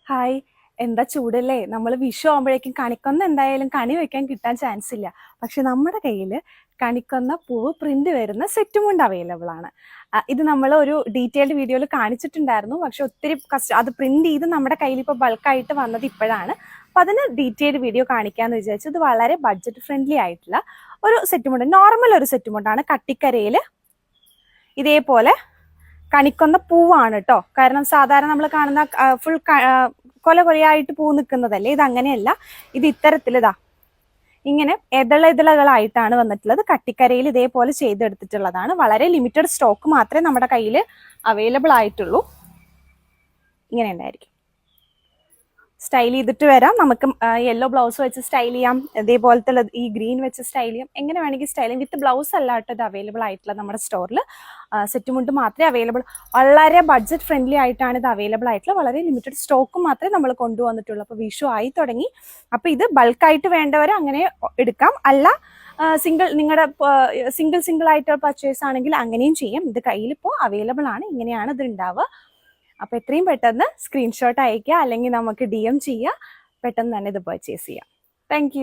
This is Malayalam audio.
ഹായ്. എന്താ ചൂടല്ലേ? നമ്മൾ വിഷു ആകുമ്പോഴേക്കും കണിക്കൊന്ന എന്തായാലും കണി വെക്കാൻ കിട്ടാൻ ചാൻസ് ഇല്ല. പക്ഷെ നമ്മുടെ കയ്യിൽ കണിക്കൊന്ന പൂവ് പ്രിന്റ് വരുന്ന സെറ്റ് മുണ്ട് അവൈലബിൾ ആണ്. ഇത് നമ്മൾ ഒരു ഡീറ്റെയിൽഡ് വീഡിയോയിൽ കാണിച്ചിട്ടുണ്ടായിരുന്നു. പക്ഷെ ഒത്തിരി അത് പ്രിന്റ് ചെയ്ത് നമ്മുടെ കയ്യിൽ ഇപ്പോൾ ബൾക്കായിട്ട് വന്നത് ഇപ്പോഴാണ്. അപ്പം അതിന് ഡീറ്റെയിൽഡ് വീഡിയോ കാണിക്കാമെന്ന് വിചാരിച്ചു. ഇത് വളരെ ബഡ്ജറ്റ് ഫ്രണ്ട്ലി ആയിട്ടുള്ള ഒരു സെറ്റ് മുണ്ട്, നോർമൽ ഒരു സെറ്റ് മുണ്ടാണ്. കട്ടിക്കരയിൽ ഇതേപോലെ കണിക്കൊന്ന പൂവാണ് കേട്ടോ. കാരണം സാധാരണ നമ്മൾ കാണുന്ന ഫുൾ കൊല കൊലയായിട്ട് പൂ നിൽക്കുന്നതല്ലേ, ഇത് അങ്ങനെയല്ല. ഇത് ഇത്തരത്തിലിതാ ഇങ്ങനെ ഇതളകളായിട്ടാണ് വന്നിട്ടുള്ളത്. കട്ടിക്കരയിൽ ഇതേപോലെ ചെയ്തെടുത്തിട്ടുള്ളതാണ്. വളരെ ലിമിറ്റഡ് സ്റ്റോക്ക് മാത്രമേ നമ്മുടെ കയ്യിൽ അവൈലബിൾ ആയിട്ടുള്ളൂ. ഇങ്ങനെ ഉണ്ടായിരിക്കും. സ്റ്റൈൽ ചെയ്തിട്ട് വരാം. നമുക്ക് യെല്ലോ ബ്ലൗസ് വെച്ച് സ്റ്റൈൽ ചെയ്യാം, ഇതേപോലത്തെ ഈ ഗ്രീൻ വെച്ച് സ്റ്റൈൽ ചെയ്യാം, എങ്ങനെ വേണമെങ്കിൽ സ്റ്റൈൽ ചെയ്യാം. വിത്ത് ബ്ലൗസ് അല്ലാട്ടോ ഇത് അവൈലബിൾ ആയിട്ടുള്ള നമ്മുടെ സ്റ്റോറിൽ. സെറ്റ് മുണ്ട് മാത്രമേ അവൈലബിൾ, വളരെ ബഡ്ജറ്റ് ഫ്രണ്ട്ലി ആയിട്ടാണ് ഇത് അവൈലബിൾ ആയിട്ടുള്ള. വളരെ ലിമിറ്റഡ് സ്റ്റോക്ക് മാത്രമേ നമ്മൾ കൊണ്ടുവന്നിട്ടുള്ളൂ. അപ്പോൾ വിഷു ആയി തുടങ്ങി. അപ്പോൾ ഇത് ബൾക്കായിട്ട് വേണ്ടവർ അങ്ങനെ എടുക്കാം, അല്ല നിങ്ങളുടെ സിംഗിൾ ആയിട്ട് പർച്ചേസ് ആണെങ്കിൽ അങ്ങനെയും ചെയ്യാം. ഇത് കയ്യിലിപ്പോൾ അവൈലബിൾ ആണ്. ഇങ്ങനെയാണ് ഇത് ഉണ്ടാവുക. അപ്പോൾ എത്രയും പെട്ടെന്ന് സ്ക്രീൻഷോട്ട് അയക്കുക, അല്ലെങ്കിൽ നമുക്ക് DM ചെയ്യുക. പെട്ടെന്ന് തന്നെ ഇത് പർച്ചേസ് ചെയ്യാം. താങ്ക്